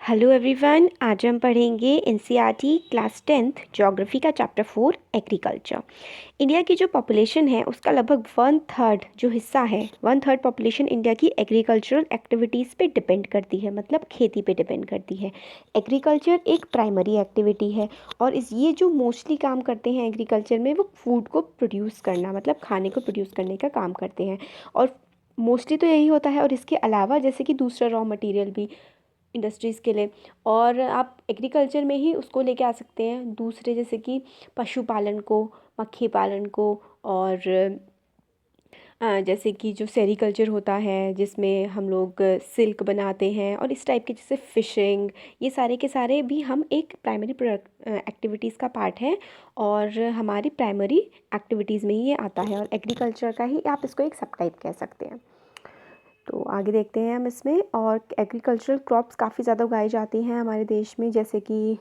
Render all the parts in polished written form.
Hello everyone, आज हम पढ़ेंगे एनसीईआरटी क्लास 10th ज्योग्राफी का चैप्टर 4 एग्रीकल्चर। इंडिया की जो पॉपुलेशन है उसका लगभग 1/3 जो हिस्सा है 1/3 पॉपुलेशन इंडिया की एग्रीकल्चरल एक्टिविटीज़ पे डिपेंड करती है, मतलब खेती पे डिपेंड करती है। एग्रीकल्चर एक प्राइमरी एक्टिविटी है और ये जो मोस्टली काम करते हैं एग्रीकल्चर में वो फूड को प्रोड्यूस करना, मतलब खाने को प्रोड्यूस करने का काम करते हैं। और मोस्टली तो यही होता है, और इसके अलावा जैसे कि दूसरा रॉ मटेरियल भी इंडस्ट्रीज़ के लिए, और आप एग्रीकल्चर में ही उसको लेके आ सकते हैं दूसरे, जैसे कि पशुपालन को, मक्खी पालन को, और जैसे कि जो सेरीकल्चर होता है जिसमें हम लोग सिल्क बनाते हैं, और इस टाइप के जैसे फ़िशिंग, ये सारे के सारे भी हम एक प्राइमरी प्रोडक्ट एक्टिविटीज़ का पार्ट है और हमारी प्राइमरी एक्टिविटीज़ में ही ये आता है, और एग्रीकल्चर का ही आप इसको एक सब टाइप कह सकते हैं। तो आगे देखते हैं हम इसमें। और एग्रीकल्चरल क्रॉप्स काफ़ी ज़्यादा उगाई जाती हैं हमारे देश में, जैसे कि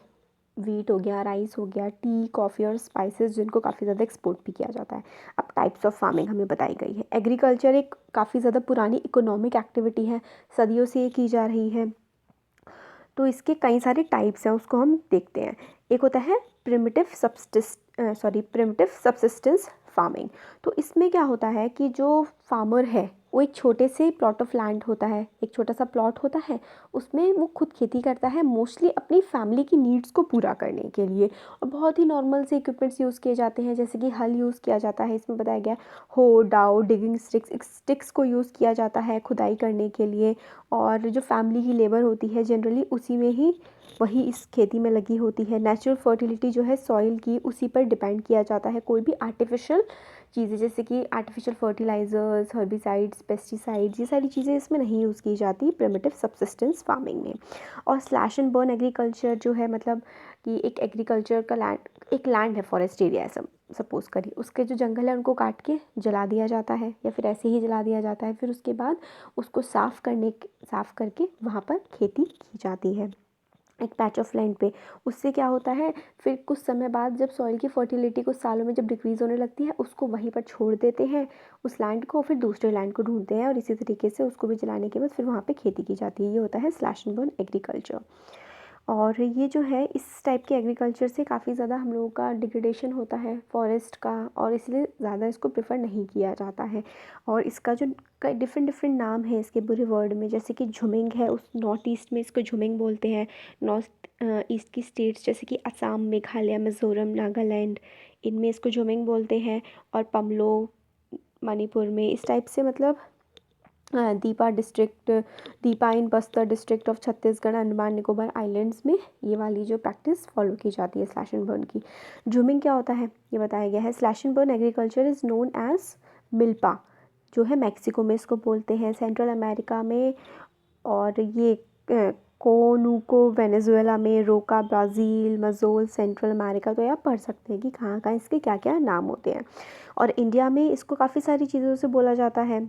वीट हो गया, राइस हो गया, टी, कॉफ़ी और स्पाइसेस, जिनको काफ़ी ज़्यादा एक्सपोर्ट भी किया जाता है। अब टाइप्स ऑफ फार्मिंग हमें बताई गई है। एग्रीकल्चर एक काफ़ी ज़्यादा पुरानी इकोनॉमिक एक्टिविटी है, सदियों से ये की जा रही है। तो इसके कई सारे टाइप्स हैं, उसको हम देखते हैं। एक होता है प्रिमिटिव सबसिस्टेंस फार्मिंग। तो इसमें क्या होता है कि जो फार्मर है वो एक छोटे से प्लॉट ऑफ लैंड होता है, एक छोटा सा प्लॉट होता है, उसमें वो खुद खेती करता है मोस्टली अपनी फैमिली की नीड्स को पूरा करने के लिए। और बहुत ही नॉर्मल से इक्विपमेंट्स यूज़ किए जाते हैं, जैसे कि हल यूज़ किया जाता है, इसमें बताया गया हो, डाउ, डिगिंग स्टिक्स को यूज़ किया जाता है खुदाई करने के लिए। और जो फैमिली की लेबर होती है जनरली उसी में ही वही इस खेती में लगी होती है। नेचुरल फर्टिलिटी जो है सॉइल की, उसी पर डिपेंड किया जाता है। कोई भी आर्टिफिशियल चीज़ें जैसे कि आर्टिफिशियल फर्टिलाइजर्स, हर्बिसाइड्स, पेस्टिसाइड्स, ये सारी चीज़ें इसमें नहीं यूज़ की जाती प्रिमिटिव सबसिस्टेंस फार्मिंग में। और स्लैश एंड बर्न एग्रीकल्चर जो है, मतलब कि एक एग्रीकल्चर का लैंड, एक लैंड है, फॉरेस्ट एरिया है सपोज़ करिए, उसके जो जंगल है उनको काट के जला दिया जाता है, या फिर ऐसे ही जला दिया जाता है। फिर उसके बाद उसको साफ़ करके वहाँ पर खेती की जाती है एक पैच ऑफ लैंड पे। उससे क्या होता है, फिर कुछ समय बाद जब सॉइल की फर्टिलिटी कुछ सालों में जब डिक्रीज़ होने लगती है, उसको वहीं पर छोड़ देते हैं उस लैंड को, फिर दूसरे लैंड को ढूंढते हैं, और इसी तरीके से उसको भी जलाने के बाद फिर वहाँ पे खेती की जाती है। ये होता है स्लैश एंड बर्न एग्रीकल्चर। और ये जो है, इस टाइप के एग्रीकल्चर से काफ़ी ज़्यादा हम लोगों का डिग्रेडेशन होता है फॉरेस्ट का, और इसलिए ज़्यादा इसको प्रेफर नहीं किया जाता है। और इसका जो डिफरेंट डिफरेंट नाम है इसके पूरे वर्ल्ड में, जैसे कि झुमिंग है, उस नॉर्थ ईस्ट में इसको झुमिंग बोलते हैं। नॉर्थ ईस्ट की स्टेट्स जैसे कि असम, मेघालय, मिज़ोरम, नागालैंड, इनमें इसको झुमिंग बोलते हैं। और पमलो मणिपुर में इस टाइप से, मतलब दीपा in Bastar district of Chhattisgarh, Andaman Nicobar islands में ये वाली जो प्रैक्टिस फॉलो की जाती है स्लैश एंड बर्न की। झूमिंग क्या होता है ये बताया गया है। Slash and burn agriculture is known as milpa, जो है मैक्सिको में इसको बोलते हैं, सेंट्रल अमेरिका में, और ये कोनुको वेनेजुएला में, रोका ब्राज़ील, मज़ोल सेंट्रल अमेरिका। तो आप पढ़ सकते हैं कि कहाँ कहाँ इसके क्या क्या नाम होते हैं। और इंडिया में इसको काफ़ी सारी चीज़ों से बोला जाता है।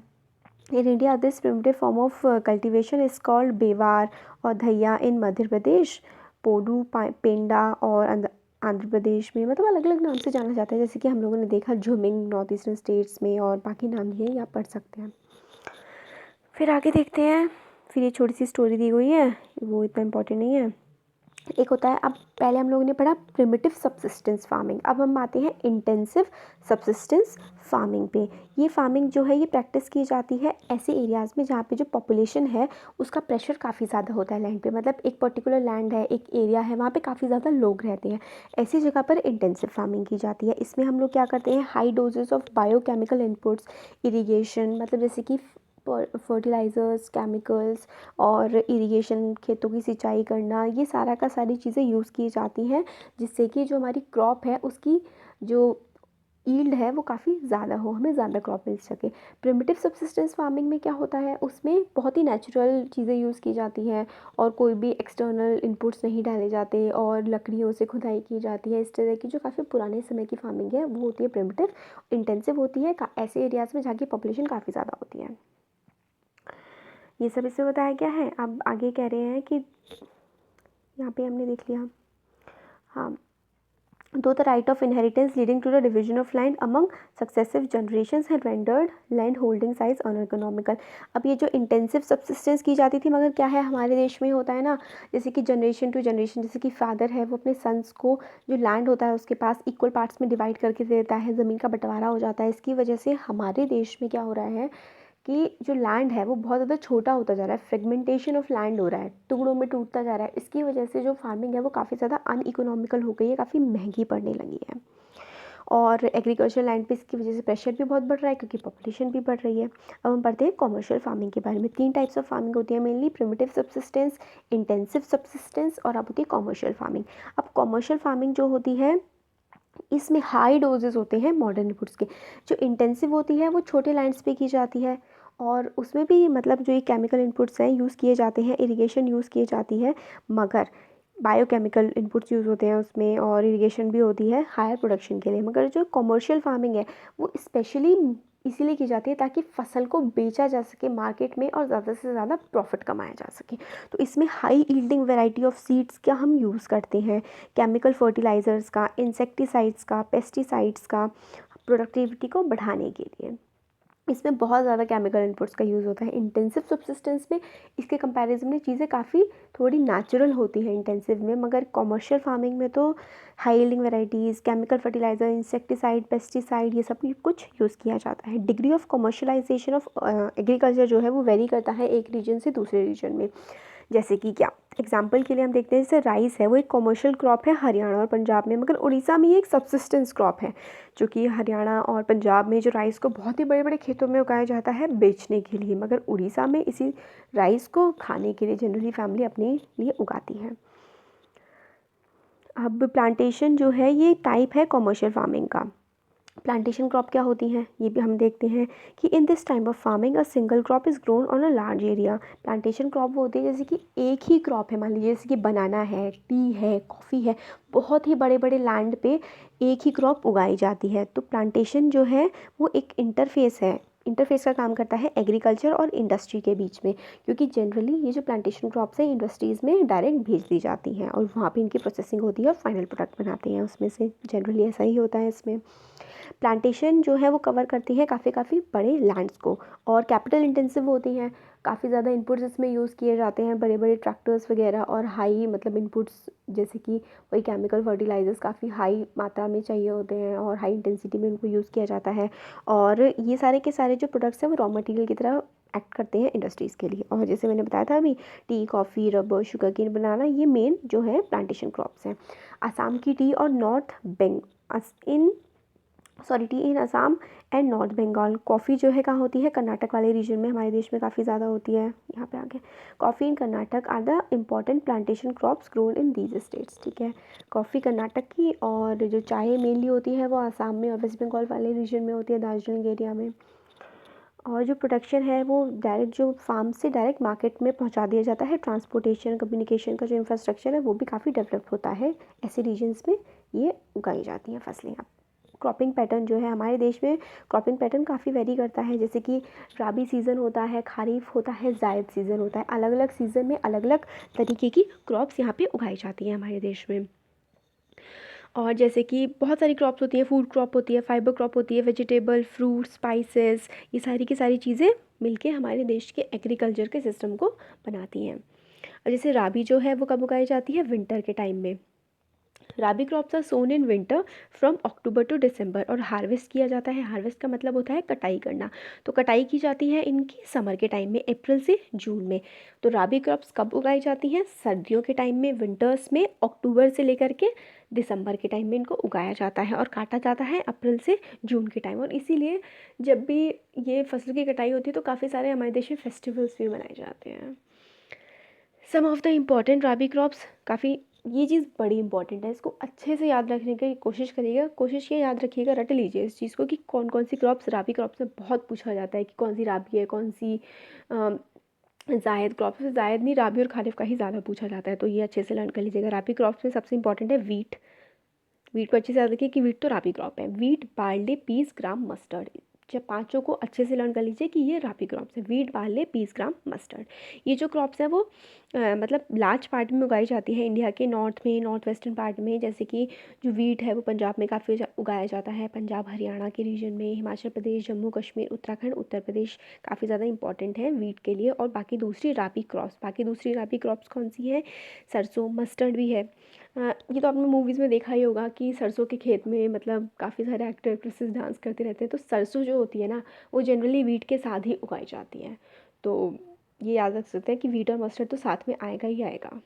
In India, this primitive form of cultivation is called बेवार और धैया इन मध्य प्रदेश, पोडू पेंडा और आंध्र प्रदेश में, मतलब अलग अलग नाम से जाना जाता है, जैसे कि हम लोगों ने देखा झुमिंग नॉर्थ ईस्टर्न स्टेट्स में, और बाकी नाम भी है, आप पढ़ सकते हैं। फिर आगे देखते हैं। फिर ये छोटी सी स्टोरी दी हुई है, वो इतना इम्पोर्टेंट नहीं है। एक होता है, अब पहले हम लोगों ने पढ़ा प्रिमिटिव सबसिस्टेंस फार्मिंग, अब हम आते हैं इंटेंसिव सबसिस्टेंस फार्मिंग पे। ये फार्मिंग जो है ये प्रैक्टिस की जाती है ऐसे एरियाज़ में जहाँ पे जो पॉपुलेशन है उसका प्रेशर काफ़ी ज़्यादा होता है लैंड पे, मतलब एक पर्टिकुलर लैंड है, एक एरिया है, वहाँ पे काफ़ी ज़्यादा लोग रहते हैं। ऐसी जगह पर इंटेंसिव फार्मिंग की जाती है। इसमें हम लोग क्या करते हैं, high doses of biochemical inputs, irrigation, मतलब जैसे कि फर्टिलाइज़र्स, केमिकल्स, और इरिगेशन, खेतों की सिंचाई करना, ये सारा का सारी चीज़ें यूज़ की जाती हैं, जिससे कि जो हमारी क्रॉप है उसकी जो ईल्ड है वो काफ़ी ज़्यादा हो, हमें ज़्यादा क्रॉप मिल सके। प्रिमिटिव सब्सिस्टेंस फार्मिंग में क्या होता है, उसमें बहुत ही नेचुरल चीज़ें यूज़ की जाती हैं, और कोई भी एक्सटर्नल इनपुट्स नहीं डाले जाते, और लकड़ियों से खुदाई की जाती है। इस तरह की जो काफ़ी पुराने समय की फार्मिंग है वो होती है प्रिमिटिव। इंटेंसिव होती है ऐसे एरियाज़ में जहाँ की पॉपुलेशन काफ़ी ज़्यादा होती है। ये सब इससे बताया गया है। अब आगे कह रहे हैं कि यहाँ पे हमने देख लिया, हाँ, though the right of inheritance leading to the division of land among successive generations had rendered land holding size uneconomical। अब ये जो इंटेंसिव सब्सिस्टेंस की जाती थी, मगर क्या है हमारे देश में होता है ना, जैसे कि जनरेशन टू जनरेशन, जैसे कि फादर है वो अपने सन्स को जो लैंड होता है उसके पास इक्वल पार्ट्स में डिवाइड करके दे देता है, ज़मीन का बंटवारा हो जाता है। इसकी वजह से हमारे देश में क्या हो रहा है कि जो लैंड है वो बहुत ज़्यादा छोटा होता जा रहा है, फ्रेगमेंटेशन ऑफ लैंड हो रहा है, टुकड़ों में टूटता जा रहा है। इसकी वजह से जो फार्मिंग है वो काफ़ी ज़्यादा अनइकोनॉमिकल हो गई है, काफ़ी महंगी पड़ने लगी है। और एग्रीकल्चर लैंड पे इसकी वजह से प्रेशर भी बहुत बढ़ रहा है क्योंकि पॉपुलेशन भी बढ़ रही है। अब हम पढ़ते हैं कॉमर्शियल फार्मिंग के बारे में। 3 टाइप्स ऑफ फार्मिंग होती है mainly, primitive subsistence, intensive subsistence और अब होती है कॉमर्शियल फार्मिंग। अब कॉमर्शियल फार्मिंग जो होती है इसमें हाई डोजेस होते हैं मॉडर्न इनपुट्स के। जो इंटेंसिव होती है वो छोटे लैंड्स पे की जाती है और उसमें भी मतलब जो ये केमिकल इनपुट्स हैं यूज़ किए जाते हैं, इरिगेशन यूज़ की जाती है, मगर बायोकेमिकल इनपुट्स यूज़ होते हैं उसमें और इरिगेशन भी होती है हायर प्रोडक्शन के लिए। मगर जो कमर्शियल फार्मिंग है वो स्पेशली इसीलिए की जाती है ताकि फसल को बेचा जा सके मार्केट में और ज़्यादा से ज़्यादा प्रॉफिट कमाया जा सके। तो इसमें high yielding variety of seeds का हम यूज़ करते हैं, केमिकल फर्टिलाइज़र्स का, इंसेक्टिसाइड्स का, पेस्टिसाइड्स का, प्रोडक्टिविटी को बढ़ाने के लिए। इसमें बहुत ज़्यादा केमिकल इनपुट्स का यूज़ होता है। इंटेंसिव सब्सिस्टेंस में इसके कंपैरिजन में चीज़ें काफ़ी थोड़ी नेचुरल होती हैं इंटेंसिव में, मगर कॉमर्शियल फार्मिंग में तो high yielding varieties, chemical fertiliser, insecticide, pesticide ये सब कुछ यूज़ किया जाता है। Degree of commercialisation of agriculture जो है वो वेरी करता है एक रीजन से दूसरे रीजन में। जैसे कि क्या एग्जाम्पल के लिए हम देखते हैं, जैसे राइस है वो एक कमर्शियल क्रॉप है हरियाणा और पंजाब में, मगर उड़ीसा में ये एक सब्सिस्टेंस क्रॉप है। जो कि हरियाणा और पंजाब में जो राइस को बहुत ही बड़े बड़े खेतों में उगाया जाता है बेचने के लिए, मगर उड़ीसा में इसी राइस को खाने के लिए जनरली फैमिली अपने लिए उगाती है। अब प्लांटेशन जो है ये टाइप है कमर्शियल फार्मिंग का। प्लांटेशन क्रॉप क्या होती हैं ये भी हम देखते हैं कि in this time of farming a single crop is grown on a large area. Plantation crop वो होती है जैसे कि एक ही क्रॉप है, मान लीजिए जैसे कि बनाना है, टी है, कॉफ़ी है, बहुत ही बड़े बड़े लैंड पे एक ही क्रॉप उगाई जाती है। तो प्लांटेशन जो है वो एक इंटरफेस है, इंटरफेस का काम करता है एग्रीकल्चर और इंडस्ट्री के बीच में, क्योंकि जनरली ये जो प्लांटेशन क्रॉप्स हैं इंडस्ट्रीज़ में डायरेक्ट भेज दी जाती हैं और वहाँ पे इनकी प्रोसेसिंग होती है और फाइनल प्रोडक्ट बनाते हैं उसमें से। जनरली ऐसा ही होता है इसमें। प्लांटेशन जो है वो कवर करती है काफ़ी बड़े लैंड्स को और कैपिटल इंटेंसिव होती हैं। काफ़ी ज़्यादा इनपुट्स इसमें यूज़ किए जाते हैं, बड़े बड़े ट्रैक्टर्स वगैरह और हाई मतलब इनपुट्स, जैसे कि वही केमिकल फर्टिलाइजर्स काफ़ी हाई मात्रा में चाहिए होते हैं और हाई इंटेंसिटी में उनको यूज़ किया जाता है। और ये सारे के सारे जो प्रोडक्ट्स हैं वो रॉ मटेरियल की तरह एक्ट करते हैं इंडस्ट्रीज़ के लिए। और जैसे मैंने बताया था अभी, tea, coffee, rubber, sugarcane, banana, ये मेन जो है प्लांटेशन क्रॉप्स हैं। आसाम की टी और tea in Assam and north Bengal. Coffee जो है कहाँ होती है, कर्नाटक वाले रीजन में, हमारे देश में काफ़ी ज़्यादा होती है। यहाँ पे आगे coffee in Karnataka are the important plantation crops grown in these states. ठीक है, कॉफ़ी कर्नाटक की और जो चाय मेनली होती है वो आसाम में और वेस्ट बंगाल वाले रीजन में होती है, दार्जिलिंग एरिया में। और जो प्रोडक्शन है वो डायरेक्ट जो फार्म से डायरेक्ट मार्केट में पहुंचा दिया जाता है। ट्रांसपोर्टेशन, कम्युनिकेशन का जो इंफ्रास्ट्रक्चर है वो भी काफ़ी डेवलप होता है, ऐसे रीजन्स में ये उगाई जाती हैं फसलें। अब क्रॉपिंग पैटर्न जो है हमारे देश में, क्रॉपिंग पैटर्न काफ़ी वेरी करता है। जैसे कि राबी सीज़न होता है, खारीफ होता है, जायद सीज़न होता है। अलग अलग सीज़न में अलग अलग तरीके की क्रॉप्स यहाँ पे उगाई जाती हैं हमारे देश में। और जैसे कि बहुत सारी क्रॉप्स होती हैं, फूड क्रॉप होती है, फाइबर क्रॉप होती है, वेजिटेबल, फ्रूट, स्पाइसेस, ये सारी की सारी चीज़ें मिलके हमारे देश के एग्रीकल्चर के सिस्टम को बनाती हैं। और जैसे राबी जो है वो कब उगाई जाती है, विंटर के टाइम में। Rabi crops are sown in winter from October to December और हार्वेस्ट किया जाता है। हार्वेस्ट का मतलब होता है कटाई करना। तो कटाई की जाती है इनकी समर के टाइम में, अप्रैल से जून में। तो राबी क्रॉप्स कब उगाई जाती हैं, सर्दियों के टाइम में, विंटर्स में, अक्टूबर से लेकर के दिसंबर के टाइम में इनको उगाया जाता है और काटा जाता है अप्रैल से जून के टाइम। और इसीलिए जब भी ये फसल की कटाई होती है तो काफ़ी सारे हमारे देश में फेस्टिवल्स भी मनाए जाते हैं। Some of the important rabi crops, काफ़ी ये चीज़ बड़ी इंपॉर्टेंट है, इसको अच्छे से याद रखने की कोशिश करिएगा। कोशिश ये याद रखिएगा, रट लीजिए इस चीज़ को कि कौन कौन सी क्रॉप्स राबी क्रॉप्स में बहुत पूछा जाता है कि कौन सी राबी है, कौन सी जायद क्रॉप्स है। जायद नहीं, राबी और खारिफ का ही ज़्यादा पूछा जाता है, तो ये अच्छे से लर्न कर लीजिएगा। राबी क्रॉप्स में सबसे इंपॉर्टेंट है वीट। वीट को अच्छे से याद रखिए कि वीट तो राबी क्रॉप है। वीट, बार्ले, पीस, ग्राम, मस्टर्ड, जब पाँचों को अच्छे से लर्न कर लीजिए कि ये राबी क्रॉप्स है, वीट, बार्ले, पीस, ग्राम, मस्टर्ड। ये जो क्रॉप्स है वो मतलब लार्ज पार्ट में उगाई जाती है इंडिया के नॉर्थ में, नॉर्थ वेस्टर्न पार्ट में। जैसे कि जो वीट है वो पंजाब में काफ़ी उगाया जाता है, पंजाब हरियाणा के रीजन में, हिमाचल प्रदेश, जम्मू कश्मीर, उत्तराखंड, उत्तर प्रदेश काफ़ी ज़्यादा इंपॉर्टेंट है वीट के लिए। और बाकी दूसरी राबी क्रॉप्स कौन सी है? सरसों, मस्टर्ड भी है। ये तो आपने मूवीज़ में देखा ही होगा कि सरसों के खेत में मतलब काफ़ी सारे एक्टर एक्ट्रेसेस डांस करते रहते हैं। तो सरसों जो होती है ना वो जनरली वीट के साथ ही उगाई जाती है। तो ये याद रख सकते हैं कि वीट और मस्टर्ड तो साथ में आएगा ही आएगा।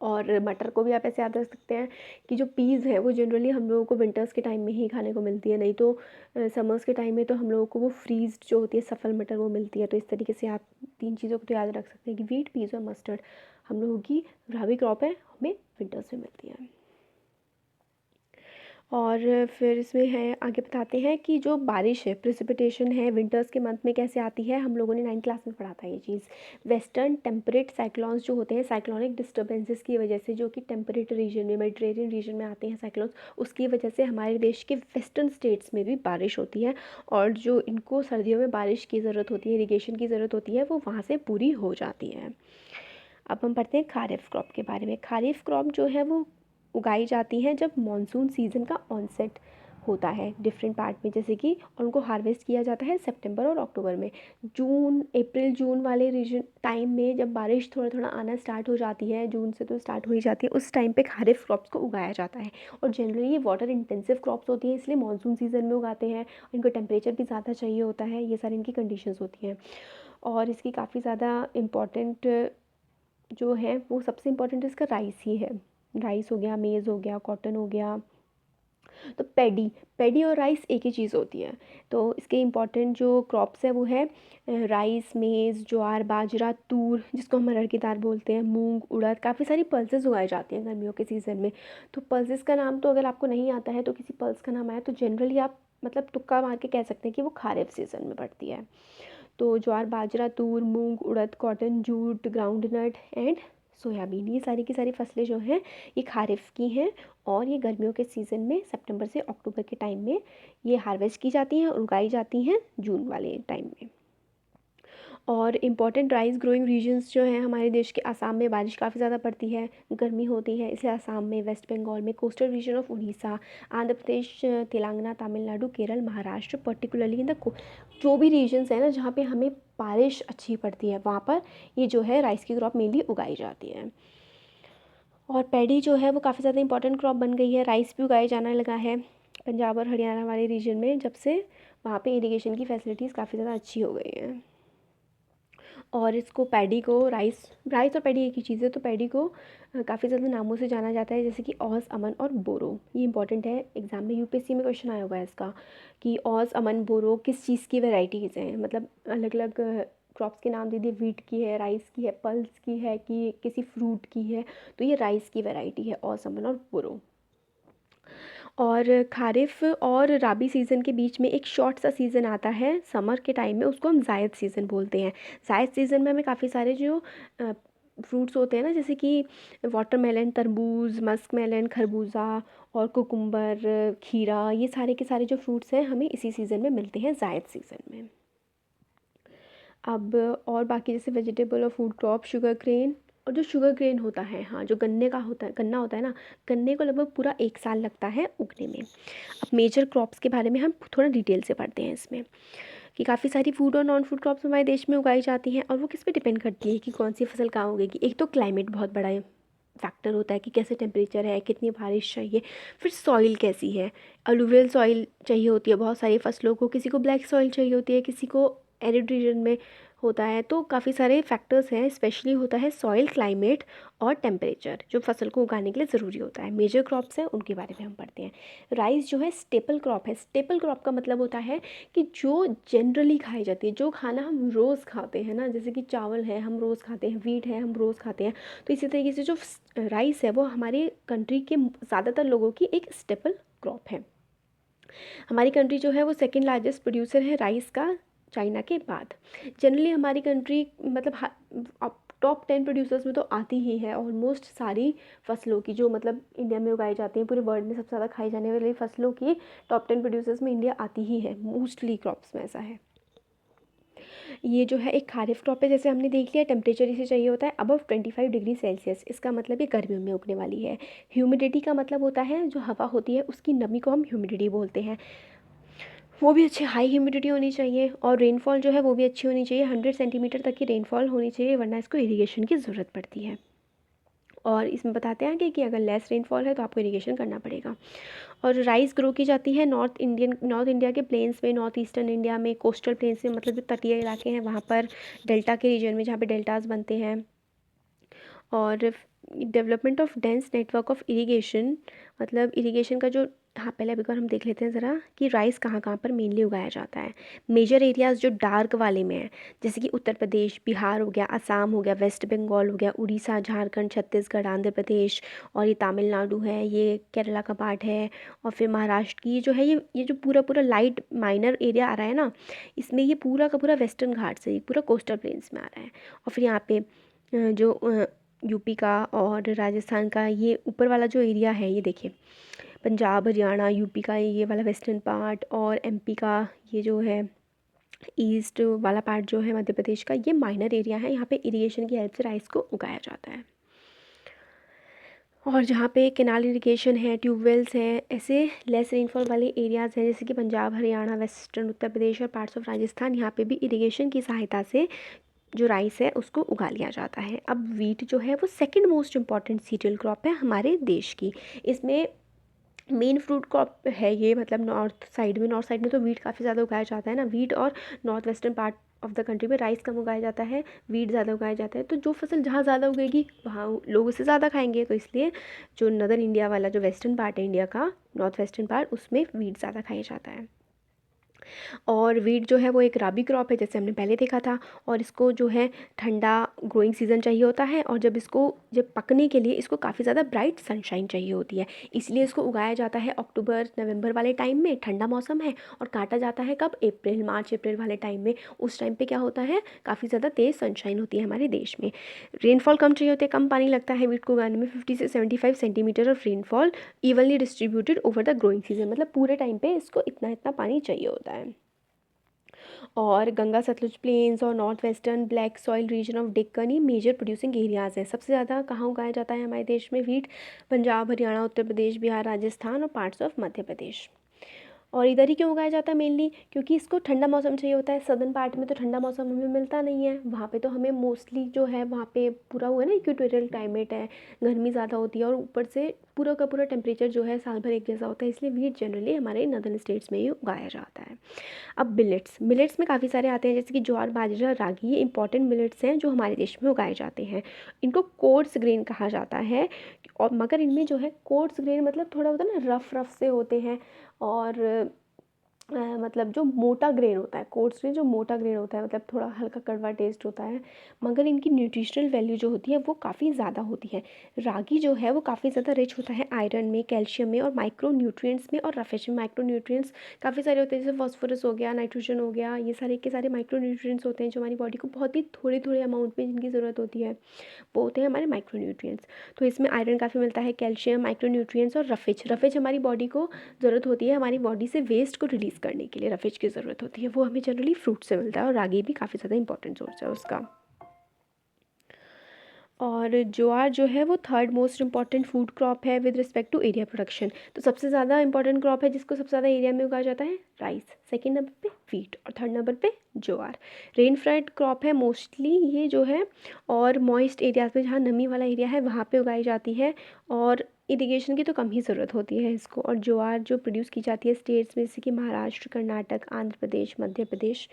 और मटर को भी आप ऐसे याद रख सकते हैं कि जो पीज़ है वो जनरली हम लोगों को विंटर्स के टाइम में ही खाने को मिलती है, नहीं तो समर्स के टाइम में तो हम लोगों को वो फ्रीज जो होती है सफल मटर वो मिलती है। तो इस तरीके से आप तीन चीज़ों को तो याद रख सकते हैं कि वीट, पीज़ और मस्टर्ड हम लोगों की राबी क्रॉप है, हमें विंटर्स में मिलती है। और फिर इसमें है आगे बताते हैं कि जो बारिश है, प्रेसिपिटेशन है, विंटर्स के मंथ में कैसे आती है। हम लोगों ने 9th क्लास में पढ़ा था ये चीज़। वेस्टर्न टेम्परेट साइक्लोन्स जो होते हैं, साइक्लोनिक डिस्टर्बेंसेस की वजह से, जो कि टेम्परेट रीजन में, मेडिटेरियन रीजन में आते हैं साइक्लोन्स, उसकी वजह से हमारे देश के वेस्टर्न स्टेट्स में भी बारिश होती है। और जो इनको सर्दियों में बारिश की ज़रूरत होती है, इरीगेशन की ज़रूरत होती है, वो वहाँ से पूरी हो जाती है। अब हम पढ़ते हैं खारिफ क्रॉप के बारे में। खारिफ क्रॉप जो है वो उगाई जाती हैं जब मॉनसून सीज़न का ऑनसेट होता है डिफरेंट पार्ट में, जैसे कि और उनको हार्वेस्ट किया जाता है सितंबर और अक्टूबर में। अप्रैल जून वाले रीजन टाइम में जब बारिश थोड़ा थोड़ा आना स्टार्ट हो जाती है, जून से तो स्टार्ट हो ही जाती है, उस टाइम पे खारिफ क्रॉप्स को उगाया जाता है। और जनरली ये वाटर इंटेंसिव क्रॉप्स होती हैं, इसलिए मॉनसून सीज़न में उगाते हैं। इनको टेम्परेचर भी ज़्यादा चाहिए होता है, ये सारी इनकी कंडीशंस होती हैं। और इसकी काफ़ी ज़्यादा इम्पॉर्टेंट जो है वो सबसे इम्पोर्टेंट इसका राइस ही है। राइस हो गया, मेज़ हो गया, कॉटन हो गया। तो पैडी और राइस एक ही चीज़ होती है। तो इसके इम्पॉर्टेंट जो क्रॉप्स है वो है राइस, मेज़, ज्वार, बाजरा, तूर जिसको हम अरहर की दाल बोलते हैं, मूंग, उड़द। काफ़ी सारी पल्सेस उगाई जाती हैं गर्मियों के सीज़न में। तो पल्सेस का नाम तो अगर आपको नहीं आता है तो किसी पल्स का नाम आया तो जनरली आप मतलब तुक्का मार के कह सकते हैं कि वो खारिफ सीज़न में पड़ती है। तो ज्वार, बाजरा, तूर, मूंग, उड़द, cotton, jute, groundnut and soybean, ये सारी की सारी फसलें जो हैं ये खारिफ की हैं। और ये गर्मियों के सीज़न में सितंबर से अक्टूबर के टाइम में ये हार्वेस्ट की जाती हैं और उगाई जाती हैं जून वाले टाइम में। और इम्पॉर्टेंट राइस ग्रोइंग रीजन्स जो हैं हमारे देश के, आसाम में बारिश काफ़ी ज़्यादा पड़ती है, गर्मी होती है, इसलिए आसाम में, वेस्ट बंगाल में, coastal region of Orissa, Andhra Pradesh, Telangana, Tamil Nadu, Kerala, Maharashtra, particularly in the जो भी रीजन्स हैं ना जहाँ पे हमें बारिश अच्छी पड़ती है वहाँ पर ये जो है राइस की क्रॉप मेनली उगाई जाती है। और पैडी जो है वो काफ़ी ज़्यादा इंपॉर्टेंट क्रॉप बन गई है। राइस भी उगाया जाने लगा है पंजाब और हरियाणा वाले रीजन में, जब से वहाँ पे इरिगेशन की फैसिलिटीज़ काफ़ी ज़्यादा अच्छी हो गई हैं। और इसको पैडी को राइस राइस और पैडी एक ही चीज़ है। तो पैडी को काफ़ी ज़्यादा नामों से जाना जाता है, जैसे कि औस, अमन और बोरो। ये इंपॉर्टेंट है, एग्जाम में यूपीएससी में क्वेश्चन आया हुआ है इसका कि औस, अमन, बोरो किस चीज़ की वेराइटीज़ हैं। मतलब अलग अलग क्रॉप्स के नाम दे दिए, वीट की है, राइस की है, पल्स की है, कि किसी फ्रूट की है। तो ये राइस की वेराइटी है औस, अमन और बोरो। और खारिफ और राबी सीज़न के बीच में एक शॉर्ट सा सीज़न आता है समर के टाइम में, उसको हम जायद सीज़न बोलते हैं। जायद सीज़न में हमें काफ़ी सारे जो फ्रूट्स होते हैं ना, जैसे कि वाटरमेलन, तरबूज, मस्क मेलन, खरबूजा और कुकुम्बर, खीरा, ये सारे के सारे जो फ्रूट्स हैं हमें इसी सीज़न में मिलते हैं, जायद सीज़न में। अब और बाकी जैसे वेजिटेबल और फूड क्रॉप, शुगर केन। और जो शुगर केन होता है, हाँ, जो गन्ने का होता है, गन्ना होता है ना, गन्ने को लगभग पूरा 1 साल लगता है उगने में। अब मेजर क्रॉप्स के बारे में हम थोड़ा डिटेल से पढ़ते हैं इसमें कि काफ़ी सारी फूड और नॉन फूड क्रॉप्स हमारे देश में उगाई जाती हैं। और वो किस पे डिपेंड करती है कि कौन सी फसल कहाँ उगेगी। एक तो क्लाइमेट बहुत बड़ा फैक्टर होता है कि कैसे टेम्परेचर है, कितनी बारिश चाहिए। फिर सॉइल कैसी है, अलुवियल सॉइल चाहिए होती है बहुत सारी फसलों को, किसी को ब्लैक सॉइल चाहिए होती है, किसी को एरिड रीजन में होता है। तो काफ़ी सारे फैक्टर्स हैं, स्पेशली होता है सॉइल, क्लाइमेट और टेम्परेचर जो फसल को उगाने के लिए ज़रूरी होता है। मेजर क्रॉप्स हैं उनके बारे में हम पढ़ते हैं। राइस जो है स्टेपल क्रॉप है। स्टेपल क्रॉप का मतलब होता है कि जो जनरली खाई जाती है, जो खाना हम रोज़ खाते हैं ना, जैसे कि चावल है हम रोज़ खाते हैं, वीट है हम रोज़ खाते हैं। तो इसी तरीके से जो राइस है वो हमारी कंट्री के ज़्यादातर लोगों की एक स्टेपल क्रॉप है। हमारी कंट्री जो है वो सेकंड लार्जेस्ट प्रोड्यूसर है राइस का चाइना के बाद। जनरली हमारी कंट्री मतलब टॉप 10 प्रोड्यूसर्स में तो आती ही है ऑलमोस्ट सारी फसलों की, जो मतलब इंडिया में उगाई जाती हैं, पूरे वर्ल्ड में सबसे ज़्यादा खाई जाने वाली फसलों की टॉप 10 प्रोड्यूसर्स में इंडिया आती ही है, मोस्टली क्रॉप्स में ऐसा है। ये जो है एक खारिफ क्रॉप है, जैसे हमने देख लिया टेम्परेचर इसे चाहिए होता है अबव 25 डिग्री सेल्सियस, इसका मतलब ये गर्मियों में उगने वाली है। ह्यूमिडिटी का मतलब होता है जो हवा होती है उसकी नमी को हम ह्यूमिडिटी बोलते हैं, वो भी अच्छी हाई ह्यूमिडिटी होनी चाहिए। और रेनफॉल जो है वो भी अच्छी होनी चाहिए, 100 सेंटीमीटर तक की रेनफॉल होनी चाहिए, वरना इसको इरीगेशन की ज़रूरत पड़ती है। और इसमें बताते हैं आगे कि अगर लेस रेनफॉल है तो आपको इरीगेशन करना पड़ेगा। और राइस ग्रो की जाती है नॉर्थ इंडिया के प्लेन्स में, नॉर्थ ईस्टर्न इंडिया में, कोस्टल प्लेन्स में, मतलब जो तटीय इलाके हैं वहाँ पर, डेल्टा के रीजन में जहाँ पे डेल्टास बनते हैं। और development of dense network of irrigation, मतलब इरिगेशन का जो, हाँ पहले अभी बार हम देख लेते हैं ज़रा कि राइस कहाँ कहाँ पर मेनली उगाया जाता है। मेजर एरियाज़ जो डार्क वाले में है, जैसे कि उत्तर प्रदेश, बिहार हो गया, असम हो गया, वेस्ट बंगाल हो गया, उड़ीसा, झारखंड, छत्तीसगढ़, आंध्र प्रदेश, और ये तमिलनाडु है, ये केरला का पार्ट है, और फिर महाराष्ट्र की जो है, ये जो पूरा पूरा लाइट माइनर एरिया आ रहा है ना, इसमें ये पूरा का पूरा वेस्टर्न घाट से ये पूरा कोस्टल प्लेन्स में आ रहा है। और फिर यहाँ पे जो यूपी का और राजस्थान का ये ऊपर वाला जो एरिया है, ये देखिए पंजाब, हरियाणा, यूपी का ये वाला वेस्टर्न पार्ट, और एमपी का ये जो है ईस्ट वाला पार्ट जो है मध्य प्रदेश का, ये माइनर एरिया है, यहाँ पे इरिगेशन की हेल्प से राइस को उगाया जाता है। और जहाँ पे कैनाल इरिगेशन है, ट्यूबवेल्स हैं, ऐसे लेस रेनफॉल वाले एरियाज़ हैं जैसे कि पंजाब, हरियाणा, वेस्टर्न उत्तर प्रदेश और पार्ट्स ऑफ राजस्थान, यहाँ पे भी इरिगेशन की सहायता से जो राइस है उसको उगा लिया जाता है। अब वीट जो है वो second most important cereal crop है हमारे देश की। इसमें मेन फ्रूट क्रॉप है ये, मतलब नॉर्थ साइड में तो वीट काफ़ी ज़्यादा उगाया जाता है ना, वीट, और north western part of the country में राइस कम उगाया जाता है, वीट ज़्यादा उगाया जाता है। तो जो फसल जहाँ ज़्यादा उगेगी वहाँ लोग उसे ज़्यादा खाएंगे, तो इसलिए जो नदर इंडिया वाला जो वेस्टर्न पार्ट है इंडिया का, नॉर्थ वेस्टर्न पार्ट, उसमें वीट ज़्यादा खाया जाता है। और वीट जो है वो एक राबी क्रॉप है, जैसे हमने पहले देखा था, और इसको जो है ठंडा ग्रोइंग सीज़न चाहिए होता है, और जब पकने के लिए इसको काफ़ी ज़्यादा ब्राइट सनशाइन चाहिए होती है, इसलिए इसको उगाया जाता है अक्टूबर नवंबर वाले टाइम में, ठंडा मौसम है, और काटा जाता है कब, मार्च अप्रैल वाले टाइम में। उस टाइम पे क्या होता है, काफ़ी ज़्यादा तेज़ सनशाइन होती है हमारे देश में, रेनफॉल कम चाहिए होती है, कम पानी लगता है वीट को उगाने में, 50 से 75 centimetre of rainfall evenly distributed over the growing season, मतलब पूरे टाइम पे इसको इतना इतना पानी चाहिए होता है। और गंगा सतलुज प्लेन्स और north western black soil region of Deccan ये मेजर प्रोड्यूसिंग एरियाज़ हैं। सबसे ज़्यादा कहाँ उगाया जाता है हमारे देश में वीट, पंजाब, हरियाणा, उत्तर प्रदेश, बिहार, राजस्थान और पार्ट्स ऑफ मध्य प्रदेश। और इधर ही क्यों उगाया जाता है मेनली, क्योंकि इसको ठंडा मौसम चाहिए होता है। सदर्न पार्ट में तो ठंडा मौसम हमें मिलता नहीं है, वहाँ पे तो हमें मोस्टली जो है वहाँ पे पूरा हुआ ना इक्वेटोरियल क्लाइमेट है, गर्मी ज़्यादा होती है, और ऊपर से पूरा का पूरा टेम्परेचर जो है साल भर एक जैसा होता है, इसलिए वीट जनरली हमारे नदर्न स्टेट्स में ही उगाया जाता है। अब मिलेट्स में काफ़ी सारे आते हैं, जैसे कि ज्वार, बाजरा, रागी, ये इंपॉर्टेंट मिलेट्स हैं जो हमारे देश में उगाए जाते हैं। इनको कोर्स ग्रेन कहा जाता है, और मगर इनमें जो है कोर्स ग्रेन मतलब थोड़ा होता है ना, रफ रफ से होते हैं, और मतलब जो मोटा ग्रेन होता है, कोर्स ग्रेन जो मोटा ग्रेन होता है, मतलब थोड़ा हल्का कड़वा टेस्ट होता है, मगर इनकी न्यूट्रिशनल वैल्यू जो होती है वो काफ़ी ज़्यादा होती है। रागी जो है वो काफ़ी ज़्यादा रिच होता है आयरन में, कैल्शियम में और माइक्रो न्यूट्रिएंट्स में, और रफेज में माइक्रो न्यूट्रिएंट्स काफ़ी सारे होते हैं, जैसे फॉस्फोरस हो गया, नाइट्रोजन हो गया, ये सारे के सारे माइक्रो न्यूट्रिएंट्स होते हैं जो हमारी बॉडी को बहुत ही थोड़े थोड़े अमाउंट में जिनकी ज़रूरत होती है, वो होते हैं हमारे माइक्रो न्यूट्रिएंट्स। तो इसमें आयरन काफ़ी मिलता है, कैल्शियम, माइक्रो न्यूट्रिएंट्स और रफेज हमारी बॉडी को ज़रूरत होती है, हमारी बॉडी से वेस्ट को रिलीज़ करने के लिए रफेज की ज़रूरत होती है, वो हमें जनरली फ्रूट से मिलता है, और रागी भी काफ़ी ज़्यादा इंपॉर्टेंट सोर्स है उसका। और ज्वार जो है वो third most important food crop है with respect to area production. तो सबसे ज़्यादा इंपॉर्टेंट क्रॉप है जिसको सबसे ज़्यादा एरिया में उगाया जाता है, राइस, सेकंड नंबर पे वीट, और थर्ड नंबर पे ज्वार। रेन फ्रेड क्रॉप है मोस्टली ये जो है, और मॉइस्ट एरियाज में जहाँ नमी वाला एरिया है वहाँ पे उगाई जाती है, और इरिगेशन की तो कम ही ज़रूरत होती है इसको। और ज्वार जो प्रोड्यूस की जाती है स्टेट्स में, जैसे कि महाराष्ट्र, कर्नाटक, आंध्र प्रदेश, मध्य प्रदेश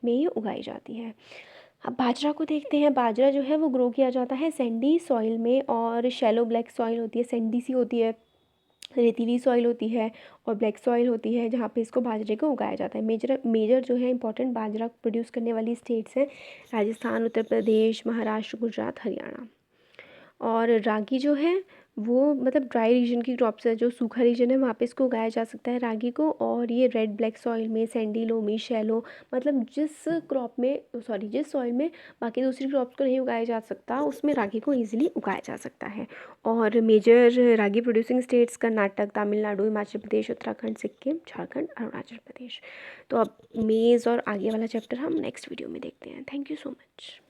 में ये उगाई जाती है। अब बाजरा को देखते हैं। बाजरा जो है वो ग्रो किया जाता है सैंडी सॉइल में, और शैलो ब्लैक सॉइल होती है, सैंडी सी होती है, रेतीली सॉइल होती है, और ब्लैक सॉइल होती है, जहाँ पे इसको बाजरे को उगाया जाता है। मेजर जो है इंपॉर्टेंट बाजरा प्रोड्यूस करने वाली स्टेट्स हैं राजस्थान, उत्तर प्रदेश, महाराष्ट्र, गुजरात, हरियाणा। और रागी जो है वो मतलब ड्राई रीजन की क्रॉप्स है, जो सूखा रीजन है वहाँ पे इसको उगाया जा सकता है रागी को। और ये रेड ब्लैक सॉइल में, सैंडी लोमी शैलो, मतलब जिस क्रॉप में जिस सॉइल में बाकी दूसरी क्रॉप्स को नहीं उगाया जा सकता उसमें रागी को ईजिली उगाया जा सकता है। और मेजर रागी प्रोड्यूसिंग स्टेट्स कर्नाटक, तमिलनाडु, हिमाचल प्रदेश, उत्तराखंड, सिक्किम, झारखंड, अरुणाचल प्रदेश। तो अब मेज़ और आगे वाला चैप्टर हम नेक्स्ट वीडियो में देखते हैं। Thank you so much.